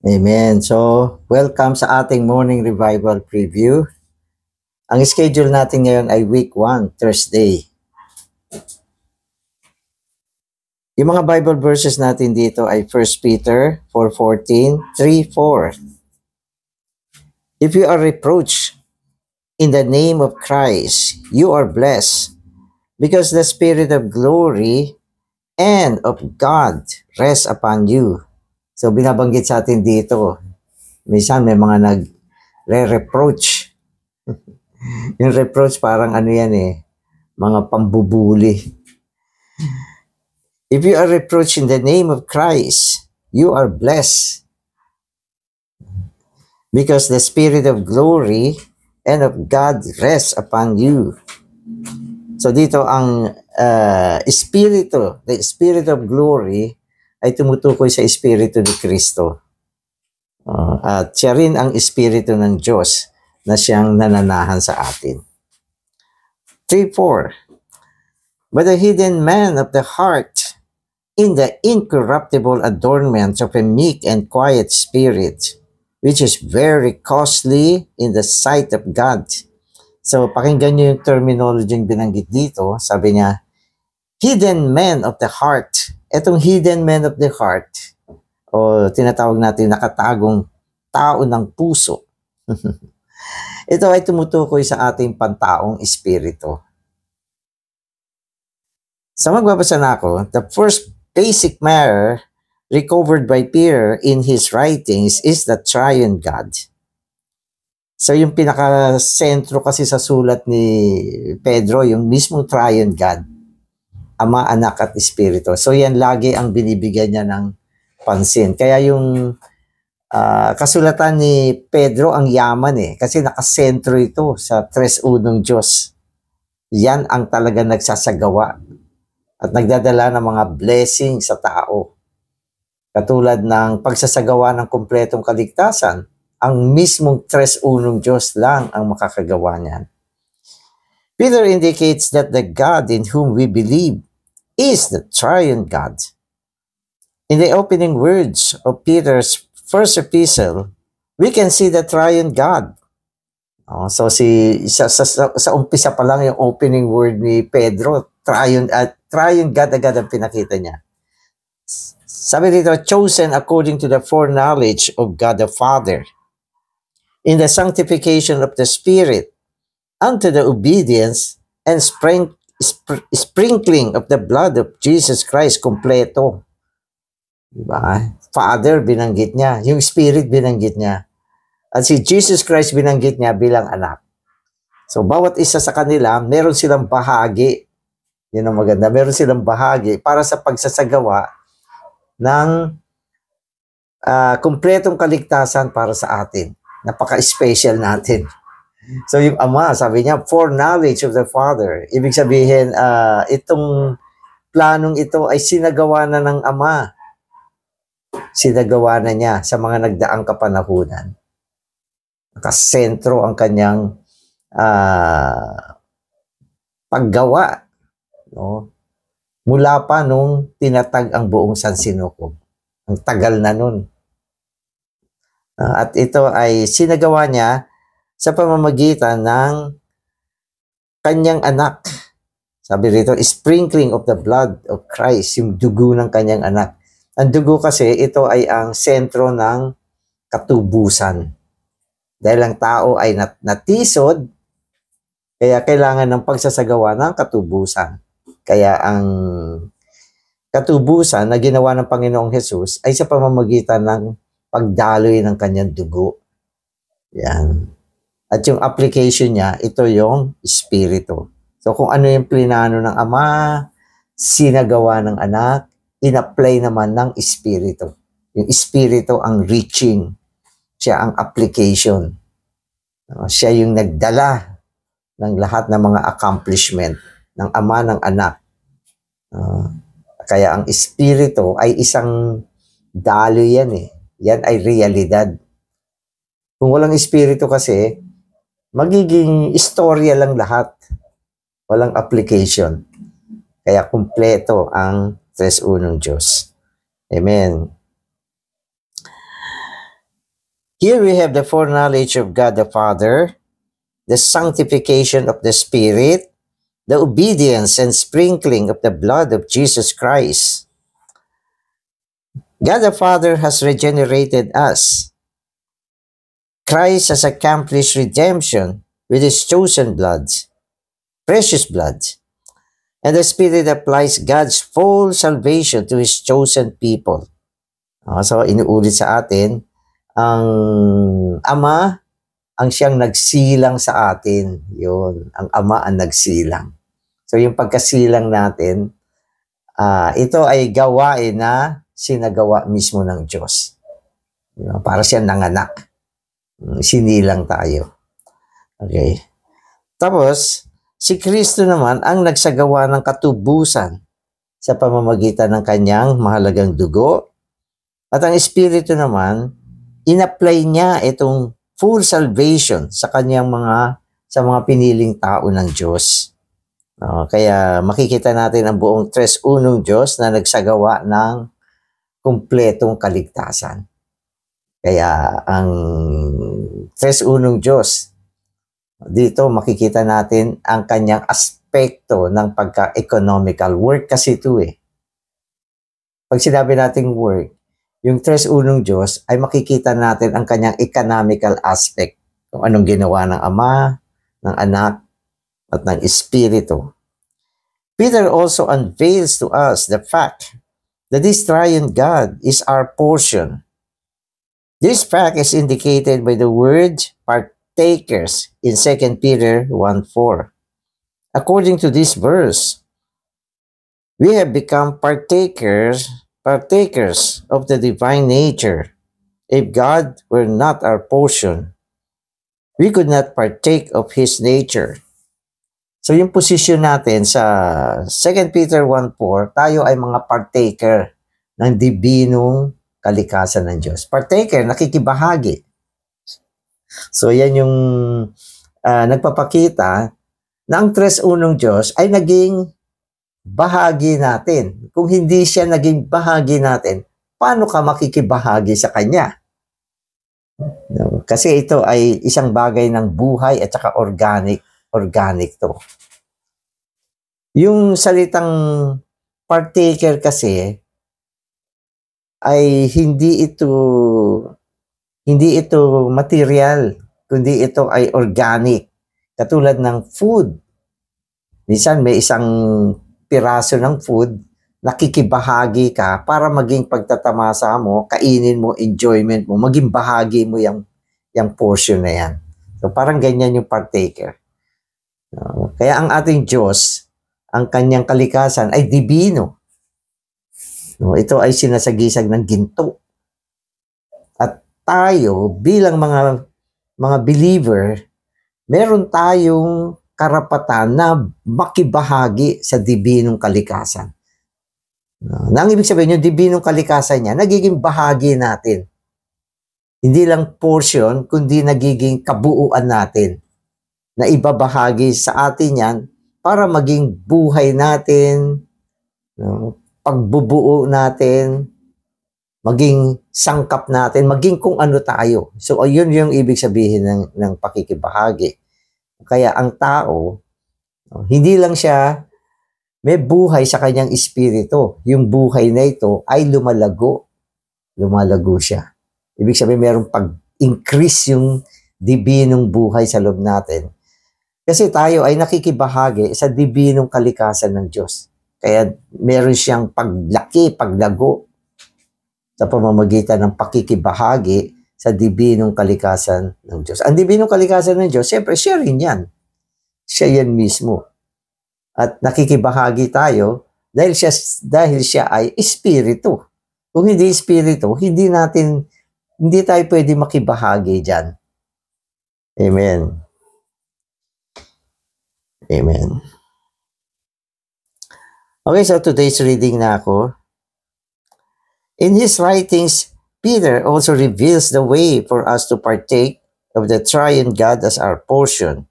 Amen. So, welcome sa ating morning revival preview. Ang schedule natin ngayon ay week 1, Thursday. Yung mga Bible verses natin dito ay 1 Peter 4:14, 3:4. If you are reproached in the name of Christ, you are blessed because the Spirit of glory and of God rests upon you. So, binabanggit sa atin dito, minsan may mga nagre-reproach. Yung reproach parang ano yan mga pambubuli. If you are reproached in the name of Christ, you are blessed because the Spirit of glory and of God rests upon you. So dito ang the Spirit of glory ay tumutukoy sa Espiritu ni Kristo. At siya rin ang Espiritu ng Diyos na siyang nananahan sa atin. 3:4. But the hidden man of the heart in the incorruptible adornment of a meek and quiet spirit, which is very costly in the sight of God. So, pakinggan nyo yung terminology yung binanggit dito. Sabi niya, hidden man of the heart. Etong hidden man of the heart, o tinatawag natin nakatagong tao ng puso. Ito ay tumutukoy sa ating pantaong espiritu. So, magbabasa na ako. The first basic matter recovered by Peter in his writings is the triune God. So yung pinaka-sentro kasi sa sulat ni Pedro, yung mismo triune God, Ama, Anak at Espiritu. So yan lagi ang binibigyan niya ng pansin. Kaya yung kasulatan ni Pedro ang yaman kasi nakasentro ito sa Tres Unong Diyos. Yan ang talaga nagsasagawa at nagdadala ng mga blessing sa tao. Katulad ng pagsasagawa ng kumpletong kaligtasan, ang mismong Tres Unong Diyos lang ang makakagawa niyan. Peter indicates that the God in whom we believe is the triune God. In the opening words of Peter's first epistle, we can see the triune God. So sa umpisa pa lang yung opening word ni Pedro, triune God agad ang pinakita niya. Sabi dito, chosen according to the foreknowledge of God the Father, in the sanctification of the Spirit, unto the obedience and sprinkling of the blood of Jesus Christ, kompleto. Diba? Father, binanggit niya. Yung Spirit, binanggit niya. At si Jesus Christ, binanggit niya bilang anak. So, bawat isa sa kanila, meron silang bahagi. Yun ang maganda. Meron silang bahagi para sa pagsasagawa ng kumpletong kaligtasan para sa atin. Napaka-special natin. So yung Ama, sabi niya, foreknowledge of the Father. Ibig sabihin, itong planong ito ay sinagawa na ng Ama. Sinagawa na niya sa mga nagdaang kapanahunan. Nakasentro ang kanyang paggawa. No? Mula pa nung tinatag ang buong sansinukob. Ang tagal na nun. At ito ay sinagawa niya sa pamamagitan ng kanyang anak. Sabi rito, sprinkling of the blood of Christ, yung dugo ng kanyang anak. Ang dugo kasi, ito ay ang sentro ng katubusan. Dahil ang tao ay natisod, kaya kailangan ng pagsasagawa ng katubusan. Kaya ang katubusan na ginawa ng Panginoong Hesus ay sa pamamagitan ng pagdaloy ng kanyang dugo. Yan. At yung application niya, ito yung Espiritu. So kung ano yung plinano ng Ama, sinagawa ng anak, in-apply naman ng Espiritu. Yung Espiritu ang reaching. Siya ang application. Siya yung nagdala ng lahat ng mga accomplishment ng Ama, ng anak. Kaya ang Espiritu ay isang daloy yan Yan ay realidad. Kung walang Espiritu kasi, magiging istorya lang lahat. Walang application. Kaya kumpleto ang Tres Unong Diyos. Amen. Here we have the foreknowledge of God the Father, the sanctification of the Spirit, the obedience and sprinkling of the blood of Jesus Christ. God the Father has regenerated us. Christ has accomplished redemption with his chosen blood, precious blood. And the Spirit applies God's full salvation to his chosen people. So, inuulit sa atin, ang Ama ang siyang nagsilang sa atin. Yun, ang Ama ang nagsilang. So, yung pagkasilang natin, ito ay gawain na sinagawa mismo ng Diyos. Para siyang nanganak. Sinilang tayo. Okay. Tapos, si Kristo naman ang nagsagawa ng katubusan sa pamamagitan ng kanyang mahalagang dugo. At ang Espiritu naman, in-apply niya itong full salvation sa kanyang sa mga piniling tao ng Diyos. Kaya makikita natin ang buong tres unong Diyos na nagsagawa ng kumpletong kaligtasan. Kaya ang tres unong Diyos, dito makikita natin ang kanyang aspekto ng pagka-economical. Work kasi ito eh. Pag sinabi nating work, yung tres unong Diyos ay makikita natin ang kanyang economical aspect. Kung anong ginawa ng Ama, ng Anak, at ng Espiritu. Peter also unveils to us the fact that this triune God is our portion. This fact is indicated by the word partakers in 2 Peter 1:4. According to this verse, we have become partakers of the divine nature. If God were not our portion, we could not partake of His nature. So yung posisyon natin sa 2 Peter 1:4, tayo ay mga partaker ng dibinong kalikasan ng Diyos. Partaker, nakikibahagi. So yan yung nagpapakita na ang tres unong Diyos ay naging bahagi natin. Kung hindi siya naging bahagi natin, paano ka makikibahagi sa Kanya? Kasi ito ay isang bagay ng buhay at saka organic to. Yung salitang partaker kasi ay hindi ito material, kundi ito ay organic. Katulad ng food. Minsan may isang piraso ng food, nakikibahagi ka para maging pagtatamasa mo, kainin mo, enjoyment mo, maging bahagi mo yung portion na yan. So parang ganyan yung partaker. Kaya ang ating Diyos, ang kanyang kalikasan ay dibino. Ito ay sinasagisag ng ginto. At tayo bilang mga believer, meron tayong karapatan na makibahagi sa dibinong kalikasan. Ang ibig sabihin, yung dibinong kalikasan niya, nagiging bahagi natin. Hindi lang portion, kundi nagiging kabuuan natin na ibabahagi sa atin yan para maging buhay natin, pagbubuo natin, maging sangkap natin, maging kung ano tayo. So, yun yung ibig sabihin ng pakikibahagi. Kaya ang tao, hindi lang siya may buhay sa kanyang espiritu. Yung buhay na ito ay lumalago. Lumalago siya. Ibig sabihin, mayroong pag-increase yung dibinong buhay sa loob natin. Kasi tayo ay nakikibahagi sa dibinong kalikasan ng Diyos. Kaya meron siyang paglaki, paglago sa pamamagitan ng pakikibahagi sa dibinong kalikasan ng Diyos. Ang dibinong kalikasan ng Diyos, siyempre, siya rin yan. Siya yan mismo. At nakikibahagi tayo dahil siya ay espiritu. Kung hindi espiritu, hindi tayo pwede makibahagi dyan. Amen. Amen. Okay, so today's reading na ako. In his writings, Peter also reveals the way for us to partake of the triune God as our portion.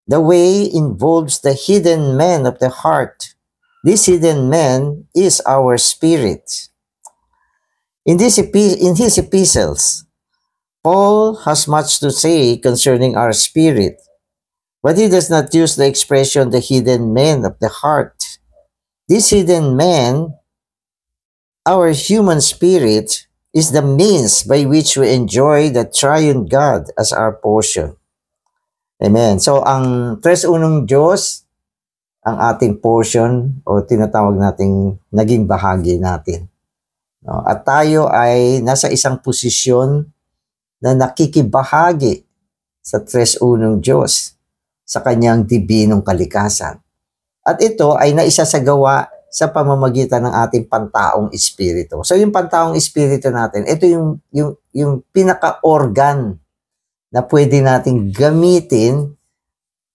The way involves the hidden man of the heart. This hidden man is our spirit. In his epistles, Paul has much to say concerning our spirit, but he does not use the expression the hidden man of the heart. This hidden man, our human spirit, is the means by which we enjoy the triune God as our portion. Amen. So, ang tres unong Diyos, ang ating portion o tinatawag nating naging bahagi natin. No? At tayo ay nasa isang posisyon na nakikibahagi sa tres unong Diyos sa kanyang dibinong kalikasan. At ito ay naisasagawa sa pamamagitan ng ating pantaong espiritu. So yung pantaong espiritu natin, ito yung pinaka-organ na pwede nating gamitin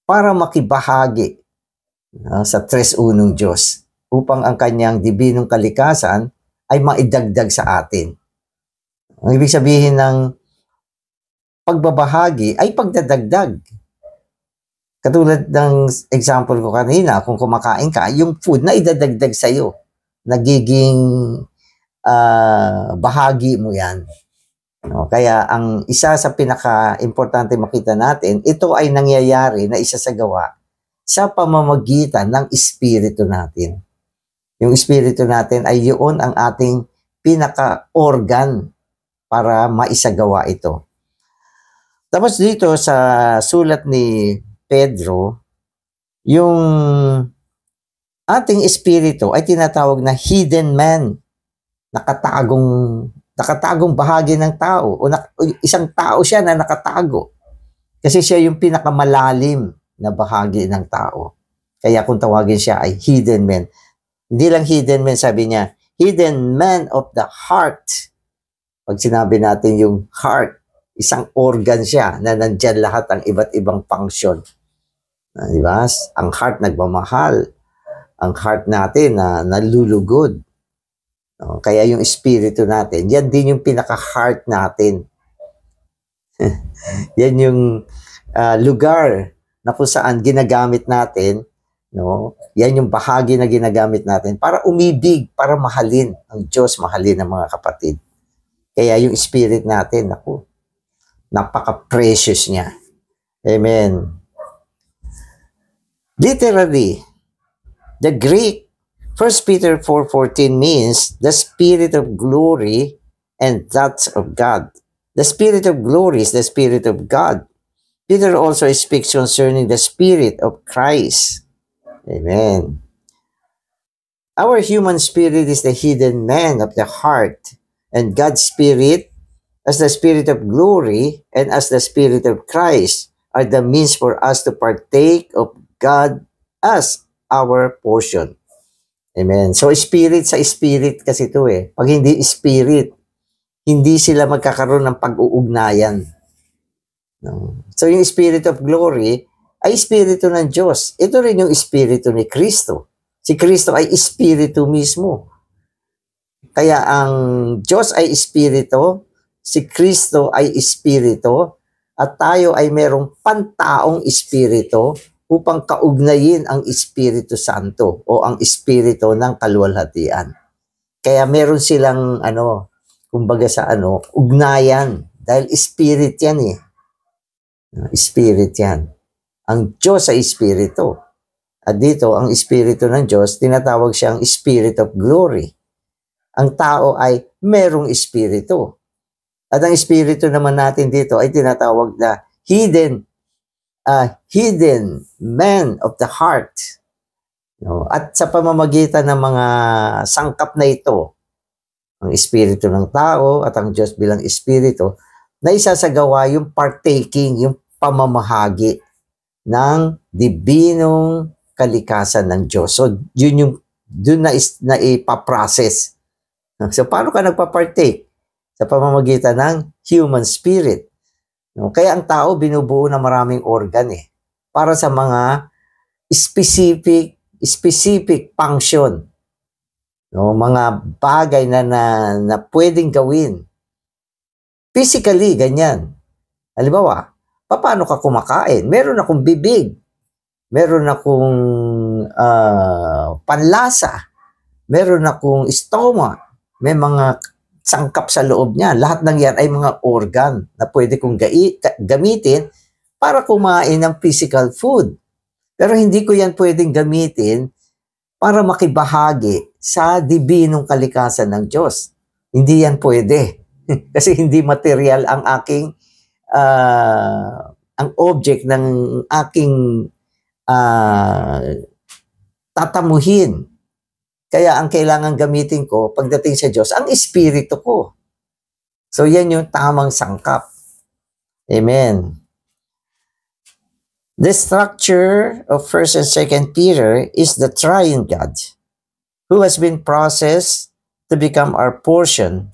para makibahagi sa tres unong Diyos upang ang kanyang dibinong kalikasan ay maidagdag sa atin. Ang ibig sabihin ng pagbabahagi ay pagdadagdag. Katulad ng example ko kanina, kung kumakain ka, yung food na idadagdag sa'yo, nagiging bahagi mo yan. No? Kaya ang isa sa pinaka-importante makita natin, ito ay nangyayari na isasagawa sa pamamagitan ng espiritu natin. Yung espiritu natin ay yun ang ating pinaka-organ para maisagawa ito. Tapos dito sa sulat ni Pedro, yung ating espiritu ay tinatawag na hidden man, nakatagong bahagi ng tao, o isang tao siya na nakatago. Kasi siya yung pinakamalalim na bahagi ng tao. Kaya kung tawagin siya ay hidden man. Hindi lang hidden man, sabi niya, hidden man of the heart. Pag sinabi natin yung heart, isang organ siya na nandyan lahat ang iba't ibang function. Diba? Ang heart nagmamahal. Ang heart natin na nalulugod. Kaya yung espiritu natin, yan din yung pinaka-heart natin. Yan yung lugar na kung saan ginagamit natin, no? Yan yung bahagi na ginagamit natin para umibig, para mahalin ang Diyos, mahalin ang mga kapatid. Kaya yung spirit natin, naku, napaka-precious niya. Amen. Literally, the Greek 1 Peter 4:14 means the Spirit of glory and that of God. The Spirit of glory is the Spirit of God. Peter also speaks concerning the Spirit of Christ. Amen. Our human spirit is the hidden man of the heart, and God's Spirit, as the Spirit of glory and as the Spirit of Christ, are the means for us to partake of God as our portion. Amen. So, spirit sa spirit kasi ito eh. Pag hindi spirit, hindi sila magkakaroon ng pag-uugnayan. No? So, yung Spirit of glory ay espiritu ng Diyos. Ito rin yung espiritu ni Kristo. Si Kristo ay espiritu mismo. Kaya ang Diyos ay espiritu, si Kristo ay espiritu, at tayo ay merong pantaong espiritu upang kaugnayin ang Espiritu Santo o ang espiritu ng kaluwalhatian. Kaya meron silang kumbaga sa ugnayan dahil spirit yan eh. Spirit yan. Ang Diyos ay espiritu. At dito, ang espiritu ng Diyos, tinatawag siyang Spirit of Glory. Ang tao ay merong espiritu. At ang espiritu naman natin dito ay tinatawag na hidden man of the heart. No? At sa pamamagitan ng mga sangkap na ito, ang espiritu ng tao at ang Diyos bilang espiritu, na isasagawa yung partaking, yung pamamahagi ng dibinong kalikasan ng Diyos. So, yun yung doon na ipaprocess. So, paano ka nagpa-partake? Sa pamamagitan ng human spirit. No? Kaya ang tao binubuo ng maraming organ eh, para sa mga specific function. No? Mga bagay na pwedeng gawin. Physically, ganyan. Halimbawa, paano ka kumakain? Meron akong bibig. Meron akong panlasa. Meron akong stomach. May mga sangkap sa loob niya. Lahat ng yan ay mga organ na pwede kong gamitin para kumain ng physical food. Pero hindi ko yan pwedeng gamitin para makibahagi sa dibinong kalikasan ng Diyos. Hindi yan pwede. Kasi hindi material ang aking ang object ng aking tatamuhin. Kaya ang kailangan gamitin ko pagdating sa Diyos, ang espiritu ko. So yan yung tamang sangkap. Amen. The structure of 1st and 2nd Peter is the triune God, who has been processed to become our portion,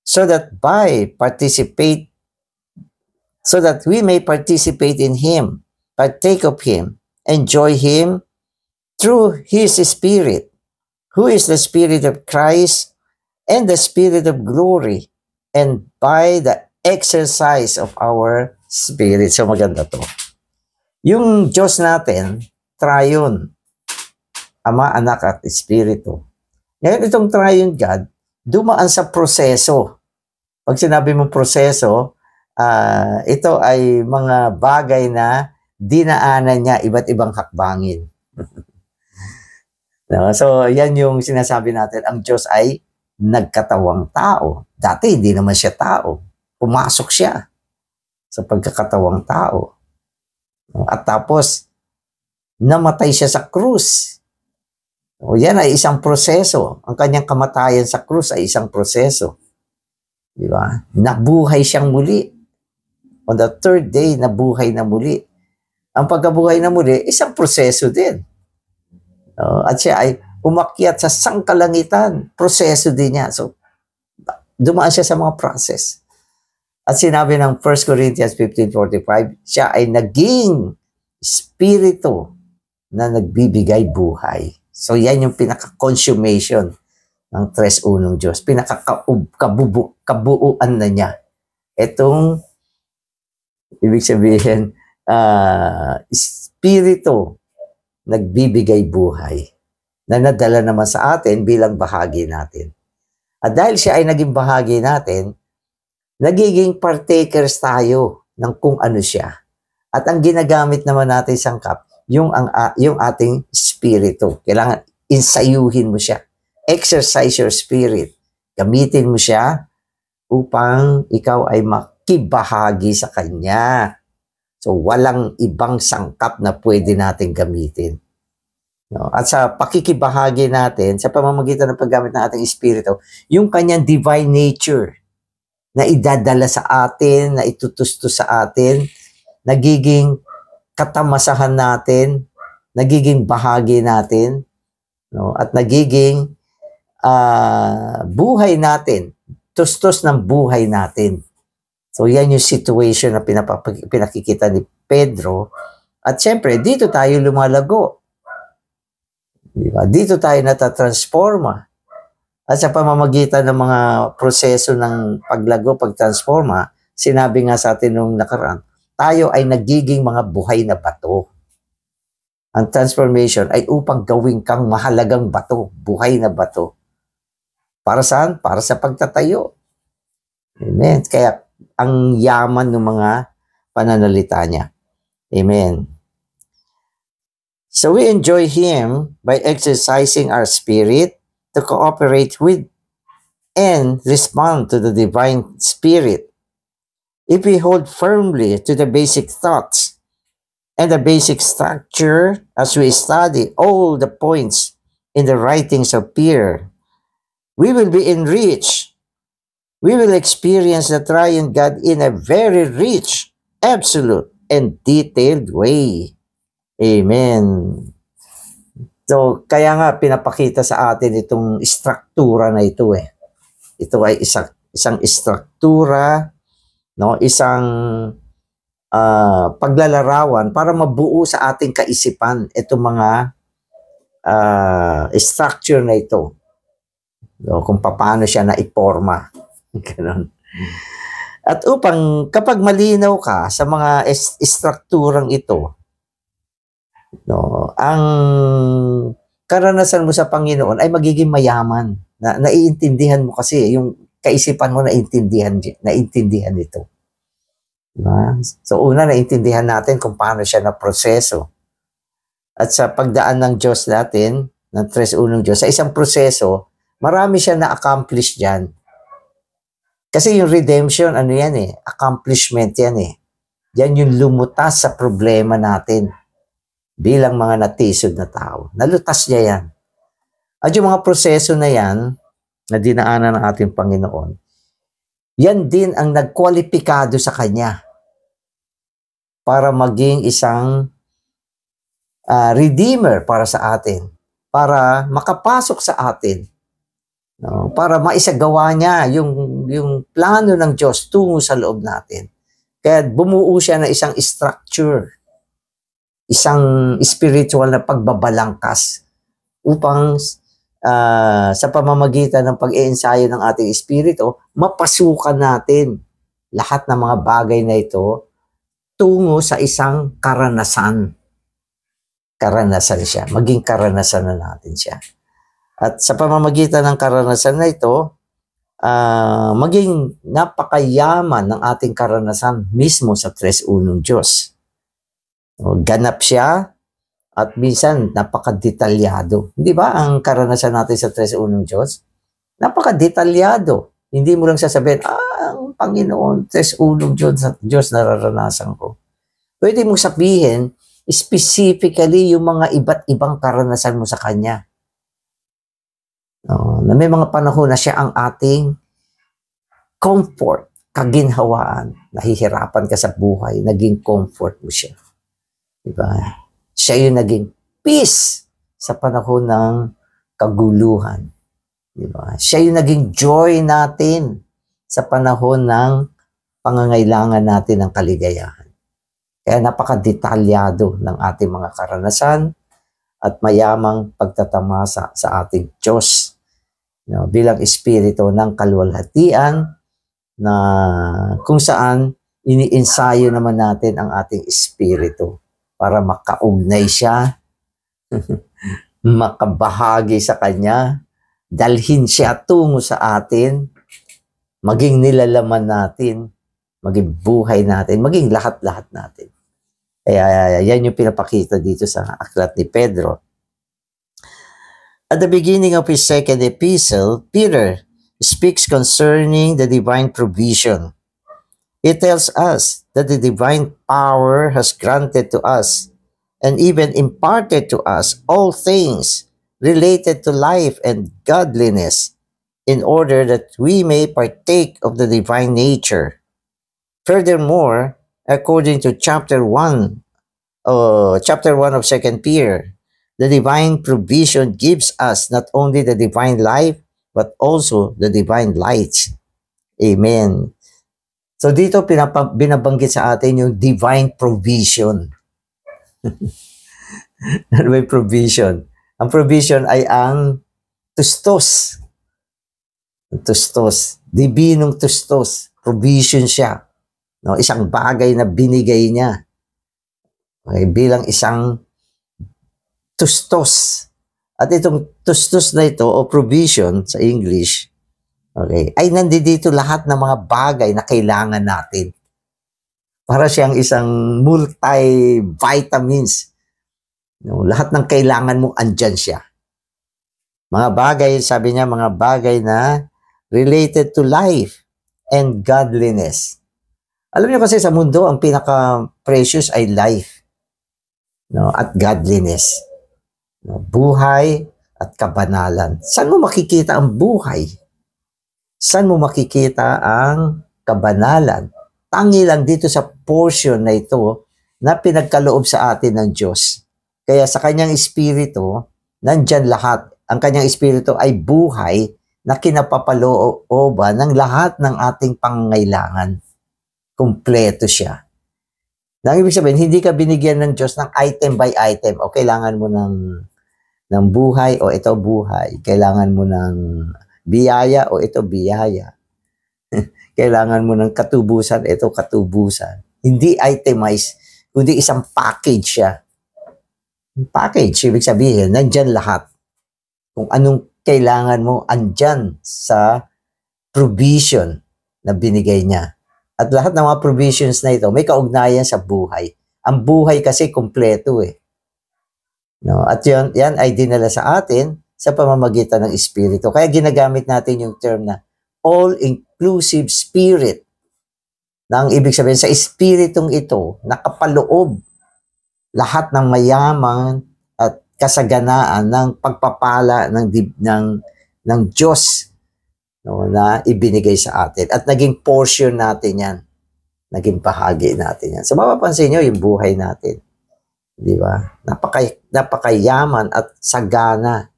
so that we may participate in Him, partake of Him, enjoy Him through His Spirit, who is the Spirit of Christ and the Spirit of glory, and by the exercise of our spirit. So maganda to. Yung Diyos natin, triune, Ama, Anak, at Espiritu. Ngayon itong triune God, dumaan sa proseso. Pag sinabi mong proseso, ito ay mga bagay na dinaanan niya iba't ibang hakbangin. No? So, yan yung sinasabi natin, ang Diyos ay nagkatawang tao. Dati, hindi naman siya tao. Pumasok siya sa pagkakatawang tao. At tapos, namatay siya sa krus. O yan ay isang proseso. Ang kanyang kamatayan sa krus ay isang proseso. Di ba? Nabuhay siyang muli. On the 3rd day, nabuhay na muli. Ang pagkabuhay na muli, isang proseso din. At siya ay umakyat sa sangkalangitan. Proseso din niya. So, dumaan siya sa mga process. At sinabi ng 1 Corinthians 15:45, siya ay naging espiritu na nagbibigay buhay. So, yan yung pinaka-consummation ng 3-1 Diyos. Pinaka-kabuuan na niya. Itong, ibig sabihin, espiritu nagbibigay buhay na nadala naman sa atin bilang bahagi natin. At dahil siya ay naging bahagi natin, nagiging partakers tayo ng kung ano siya. At ang ginagamit naman natin sangkap, yung ating spirito. Kailangan insayuhin mo siya. Exercise your spirit. Gamitin mo siya upang ikaw ay makibahagi sa Kanya. So, walang ibang sangkap na pwede natin gamitin. No? At sa pakikibahagi natin, sa pamamagitan ng paggamit ng ating espiritu, yung Kanyang divine nature, na idadala sa atin, na itutusto sa atin, nagiging katamasahan natin, nagiging bahagi natin, no? At nagiging buhay natin, tustos ng buhay natin. So yan yung situation na pinakikita ni Pedro. At syempre, dito tayo lumalago. Diba? Dito tayo natatransforma. At sa pamamagitan ng mga proseso ng paglago, pagtransforma, sinabi nga sa atin nung nakaraan, tayo ay nagiging mga buhay na bato. Ang transformation ay upang gawin kang mahalagang bato, buhay na bato. Para saan? Para sa pagtatayo. Amen. Kaya ang yaman ng mga pananalita niya. Amen. So we enjoy Him by exercising our spirit to cooperate with and respond to the divine spirit. If we hold firmly to the basic thoughts and the basic structure as we study all the points in the writings of Peter, we will be enriched. We will experience the triune God in a very rich, absolute, and detailed way. Amen. So, kaya nga pinapakita sa atin itong struktura na ito eh. Ito ay isang struktura, no? Isang paglalarawan para mabuo sa ating kaisipan itong mga structure na ito. No? Kung paano siya naiporma. Ganun. At upang kapag malinaw ka sa mga strukturang ito, no, ang karanasan mo sa Panginoon ay magiging mayaman. Naiintindihan mo kasi yung kaisipan mo naintindihan ito. Diba? So una, naintindihan natin kung paano siya naproseso. At sa pagdaan ng Diyos natin, ng 3:1 Diyos, sa isang proseso, marami siya na-accomplish dyan. Kasi yung redemption, ano yan accomplishment yan Yan yung lumutas sa problema natin bilang mga natisod na tao. Nalutas niya yan. At yung mga proseso na yan, na dinaanan ng ating Panginoon, yan din ang nagkwalipikado sa Kanya para maging isang redeemer para sa atin, para makapasok sa atin, no? Para maisagawa niya yung plano ng Diyos tungo sa loob natin. Kaya bumuo siya ng isang structure, isang spiritual na pagbabalangkas upang sa pamamagitan ng pag-iensayo ng ating espiritu, mapasukan natin lahat ng mga bagay na ito tungo sa isang karanasan. Karanasan siya. Maging karanasan na natin siya. At sa pamamagitan ng karanasan na ito, maging napakayaman ng ating karanasan mismo sa 3:1 Diyos. Ganap siya at minsan napakadetalyado. Hindi ba ang karanasan natin sa 3:1 Diyos? Napakadetalyado. Hindi mo lang sasabihin, ang Panginoon, 3:1 Diyos nararanasan ko. Pwede mong sabihin, specifically yung mga iba't ibang karanasan mo sa Kanya. Na may mga panahon na siya ang ating comfort, kaginhawaan. Nahihirapan ka sa buhay, naging comfort mo siya. Diba? Siya yung naging peace sa panahon ng kaguluhan. Diba? Siya yung naging joy natin sa panahon ng pangangailangan natin ng kaligayahan. Kaya napakadetalyado ng ating mga karanasan at mayamang pagtatamasa sa ating Diyos, bilang espiritu ng kaluwalhatian na kung saan iniinsayo naman natin ang ating espiritu para makaugnay siya, makabahagi sa Kanya, dalhin siya tungo sa atin, maging nilalaman natin, maging buhay natin, maging lahat-lahat natin. Kaya yan yung pinapakita dito sa aklat ni Pedro. At the beginning of his second epistle, Peter speaks concerning the divine provision. He tells us that the divine power has granted to us and even imparted to us all things related to life and godliness in order that we may partake of the divine nature. Furthermore, according to chapter 1 of 2 Peter, the divine provision gives us not only the divine life, but also the divine light. Amen. So dito binabanggit sa atin yung divine provision. Ano ba yung provision? Ang provision ay ang tustos. Tustos. Dibinong tustos. Provision siya. No, isang bagay na binigay niya. Okay, bilang isang tustos. At itong tustos na ito o provision sa English, okay, ay nandito lahat ng mga bagay na kailangan natin. Para siyang isang multi-vitamins. No, lahat ng kailangan mo andyan siya. Mga bagay, sabi niya, mga bagay na related to life and godliness. Alam niyo kasi sa mundo, ang pinaka-precious ay life, no, at godliness. No, buhay at kabanalan. Saan mo makikita ang buhay? Saan mo makikita ang kabanalan? Tangi lang dito sa portion na ito na pinagkaloob sa atin ng Diyos. Kaya sa kanyang espiritu, nandyan lahat. Ang kanyang espiritu ay buhay na kinapapalooban ng lahat ng ating pangangailangan. Kumpleto siya. Nang ibig sabihin, hindi ka binigyan ng Diyos ng item by item. O kailangan mo ng buhay, o ito buhay. Kailangan mo ng biyaya, o ito biyaya. Kailangan mo ng katubusan, ito katubusan. Hindi itemized, kundi isang package siya. Package, ibig sabihin, nandyan lahat. Kung anong kailangan mo, andyan sa provision na binigay niya. At lahat ng mga provisions na ito, may kaugnayan sa buhay. Ang buhay kasi kumpleto eh. No? At yan ay dinala sa atin sa pamamagitan ng Espiritu. Kaya ginagamit natin yung term na all-inclusive spirit. Na ang ibig sabihin, sa Espiritong ito, nakapaloob lahat ng mayaman at kasaganaan ng pagpapala ng Diyos, no, na ibinigay sa atin. At naging portion natin yan. Naging bahagi natin yan. So mapapansin nyo yung buhay natin. Di ba? Napakayaman at sagana,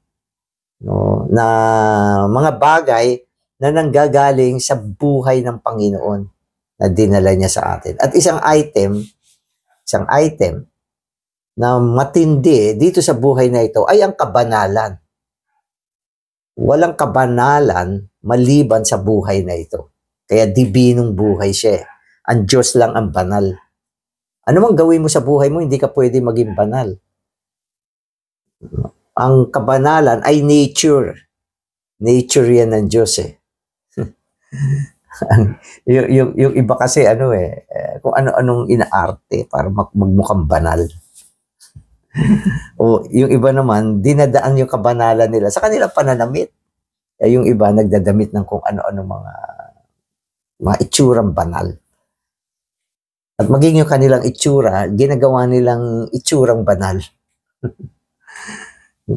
no, na mga bagay na nanggagaling sa buhay ng Panginoon na dinala niya sa atin. At isang item na matindi dito sa buhay na ito ay ang kabanalan. Walang kabanalan maliban sa buhay na ito. Kaya dibinong buhay siya. Ang Diyos lang ang banal. Ano mang gawin mo sa buhay mo, hindi ka pwede maging banal. Ang kabanalan ay nature. Nature yan ng Diyos eh. yung iba kasi kung ano-anong inaarte para magmukhang banal. O yung iba naman, dinadaan yung kabanalan nila sa kanilang pananamit. Yung iba nagdadamit ng kung ano-ano mga itsurang banal. At maging yung kanilang itsura, ginagawa nilang itsurang banal.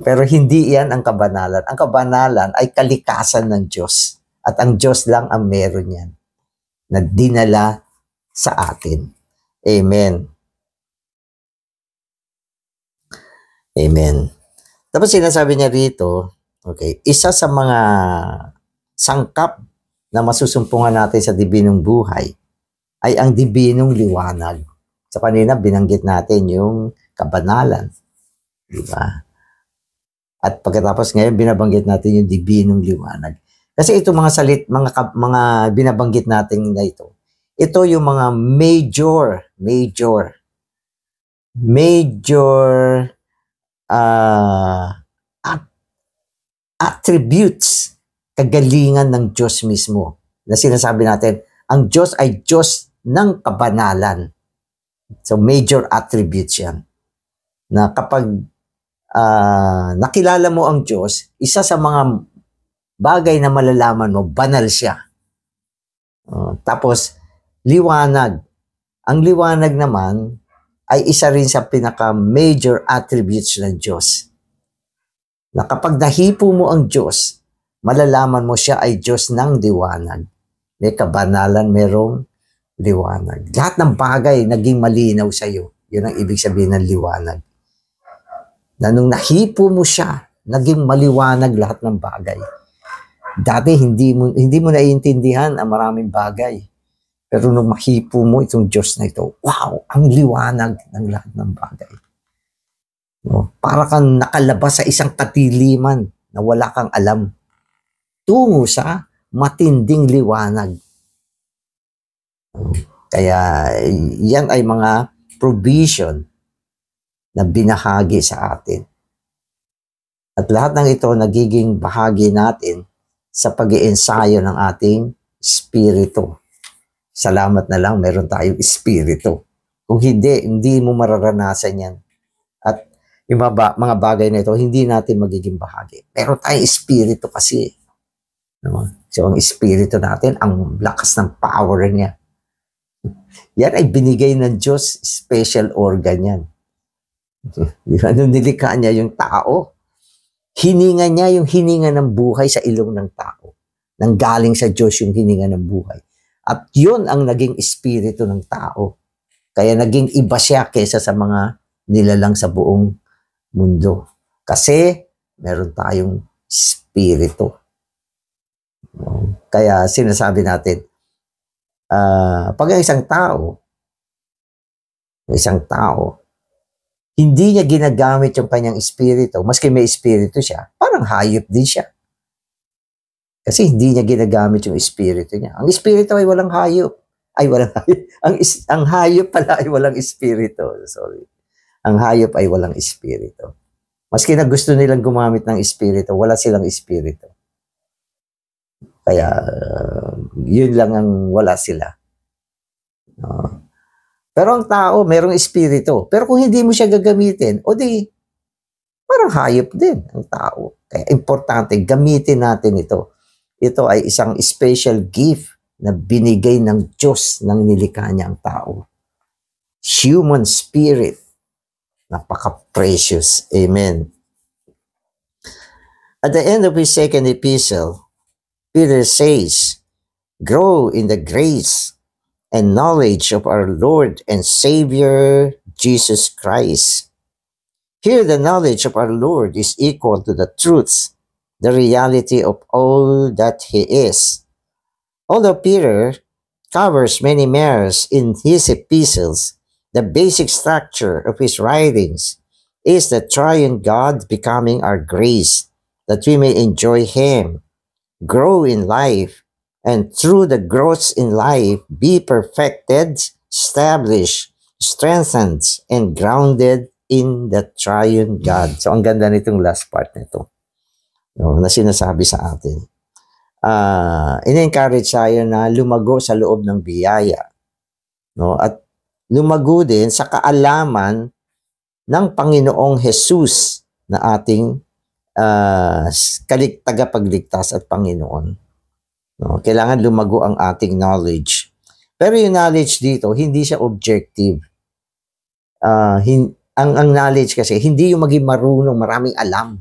Pero hindi yan ang kabanalan. Ang kabanalan ay kalikasan ng Diyos. At ang Diyos lang ang meron yan na dinala sa atin. Amen. Amen. Tapos sinasabi niya rito, okay, isa sa mga sangkap na masusumpungan natin sa dibinong buhay ay ang dibinong liwanag. So kanina binanggit natin yung kabanalan. Di ba? At pagkatapos ngayon binabanggit natin yung dibinong liwanag. Kasi itong mga binabanggit natin na ito yung mga major attributes, kagalingan ng Diyos mismo. Na sinasabi natin, ang Diyos ay Diyos ng kabanalan. So, major attributes yan. Na kapag nakilala mo ang Diyos, isa sa mga bagay na malalaman mo, banal siya. Tapos, liwanag. Ang liwanag naman ay isa rin sa pinaka-major attributes ng Diyos. Na kapag nahipo mo ang Diyos, malalaman mo siya ay Diyos ng liwanag. May kabanalan, merong liwanag. Lahat ng bagay naging malinaw sa iyo. Yun ang ibig sabihin ng liwanag. Na nung nahipo mo siya, naging maliwanag lahat ng bagay. Dati hindi mo naiintindihan ang maraming bagay. Pero nung mahipo mo itong Diyos na ito, wow, ang liwanag ng lahat ng bagay. No? Para kang nakalabas sa isang katiliman na wala kang alam. Tungo sa matinding liwanag. Kaya yan ay mga provision na binahagi sa atin. At lahat ng ito nagiging bahagi natin sa pag-iensayo ng ating espiritu. Salamat na lang, meron tayong espiritu. Kung hindi mo mararanasan yan. At yung mga bagay na ito, hindi natin magiging bahagi. Meron tayong espiritu kasi. No? So, ang espiritu natin, ang lakas ng power niya. Yan ay binigay ng Diyos, special organ yan. Nung nilikha niya yung tao, hininga niya yung hininga ng buhay sa ilong ng tao. Nanggaling sa Diyos yung hininga ng buhay. At yun ang naging espiritu ng tao. Kaya naging iba siya kaysa sa mga nilalang sa buong mundo. Kasi meron tayong espiritu. Kaya sinasabi natin, pag isang tao, hindi niya ginagamit yung kanyang espiritu, maski may espiritu siya, parang hayop din siya. Kasi hindi niya ginagamit yung espiritu niya. Ang espiritu ay walang hayop. Ang hayop pala ay walang espiritu. Sorry. Ang hayop ay walang espiritu. Maski na gusto nilang gumamit ng espiritu, wala silang espiritu. Kaya, yun lang ang wala sila. Pero ang tao, merong espiritu. Pero kung hindi mo siya gagamitin, o di, parang hayop din ang tao. Kaya importante, gamitin natin ito. Ito ay isang special gift na binigay ng Diyos nang nilikha niya ang tao. Human spirit. Napaka-precious. Amen. At the end of his second epistle, Peter says, grow in the grace and knowledge of our Lord and Savior, Jesus Christ. Here, the knowledge of our Lord is equal to the truth, the reality of all that He is. Although Peter covers many matters in his epistles, the basic structure of his writings is the triune God becoming our grace, that we may enjoy Him, grow in life, and through the growth in life, be perfected, established, strengthened, and grounded in the triune God. So, ang ganda nitong last part nito, na sinasabi sa atin. In-encourage tayo na lumago sa loob ng biyaya. At lumago din sa kaalaman ng Panginoong Jesus na ating tagapagligtas at Panginoon. Kailangan lumago ang ating knowledge. Pero yung knowledge dito, hindi siya objective. Ang knowledge kasi, hindi yung maging marunong, maraming alam.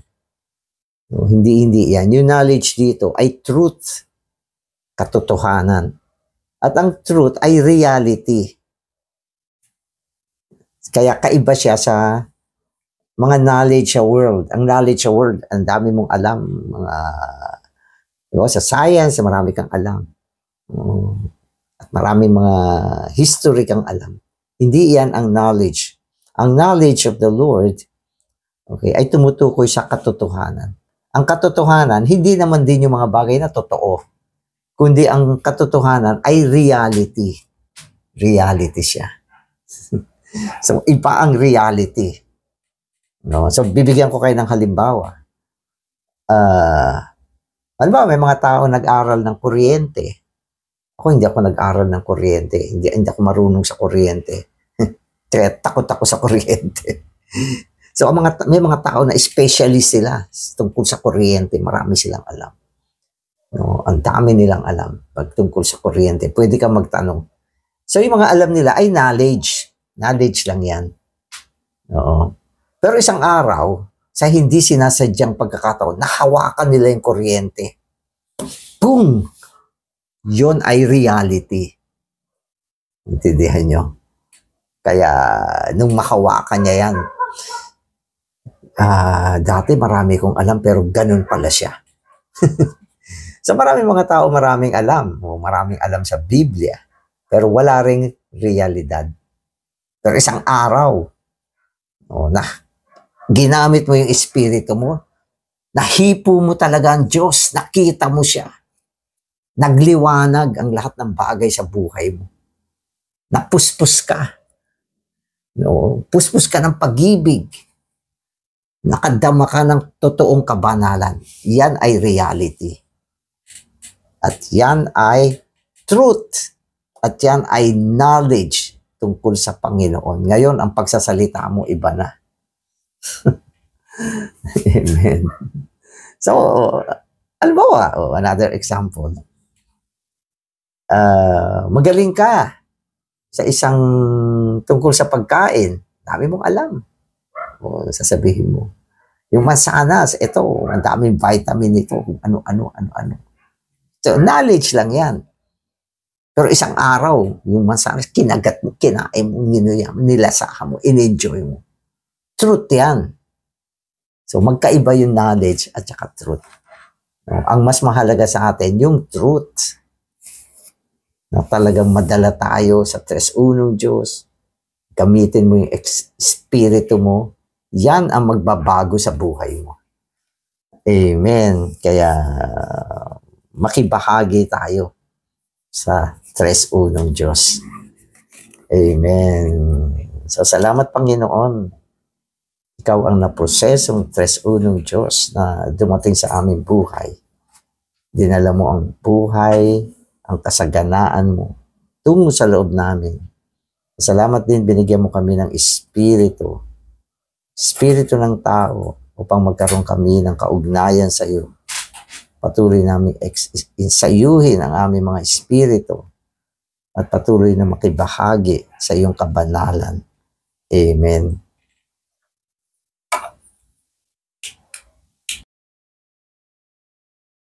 Hindi yan. Yung knowledge dito ay truth, katotohanan. At ang truth ay reality. Kaya kaiba siya sa mga knowledge sa world. Ang knowledge sa world, ang dami mong alam. Sa science, marami kang alam. At maraming mga history kang alam. Hindi yan ang knowledge. Ang knowledge of the Lord, ay tumutukoy sa katotohanan. Ang katotohanan, hindi naman din yung mga bagay na totoo. Kundi ang katotohanan ay reality. Reality siya. So, iba ang reality. So, bibigyan ko kayo ng halimbawa. May mga tao nag-aral ng kuryente. Hindi ako nag-aral ng kuryente. Hindi ako marunong sa kuryente. Kaya takot ako sa kuryente. So, may mga tao na specialist sila tungkol sa kuryente. Marami silang alam. Ang dami nilang alam tungkol sa kuryente. Pwede kang magtanong. So, yung mga alam nila ay knowledge. Knowledge lang yan. Pero isang araw, sa hindi sinasadyang pagkakataon, nahawakan nila yung kuryente. Boom! Yon ay reality. Intindihan nyo? Kaya, nung mahawakan niya yan, dati marami kong alam, pero ganun pala siya. So, maraming mga tao maraming alam. Maraming alam sa Biblia, pero wala ring realidad. Pero isang araw, na ginamit mo yung espiritu mo, nahipo mo talaga ang Diyos, nakita mo siya, nagliwanag ang lahat ng bagay sa buhay mo. Napuspos ka. Puspos ka ng pag-ibig. Nakadama ka ng totoong kabanalan. Yan ay reality. At yan ay truth. At yan ay knowledge tungkol sa Panginoon. Ngayon, ang pagsasalita mo, iba na. Amen. So, halimbawa, another example. Magaling ka sa isang tungkol sa pagkain. Dami mong alam. Sasabihin mo. Yung mansanas, ito, ang daming vitamin nito, ano. So, knowledge lang yan. Pero isang araw, yung mansanas, kinagat mo, kinain mo, nilasahan mo, in-enjoy mo. Truth yan. So, magkaiba yung knowledge at saka truth. Ang mas mahalaga sa atin, yung truth. Na talagang madala tayo sa tres-unong Diyos. Gamitin mo yung espiritu mo. Yan ang magbabago sa buhay mo. Amen. Kaya, makibahagi tayo sa tres-unong Diyos. Amen. So, salamat Panginoon. Ikaw ang naprosesong tres-unong Diyos na dumating sa aming buhay. Dinala mo ang buhay, ang kasaganaan mo tungo sa loob namin. Salamat din, binigyan mo kami ng espiritu ng tao upang magkaroon kami ng kaugnayan sa iyo. Patuloy namin sayuhin ang aming mga espiritu at patuloy na makibahagi sa iyong kabanalan. Amen.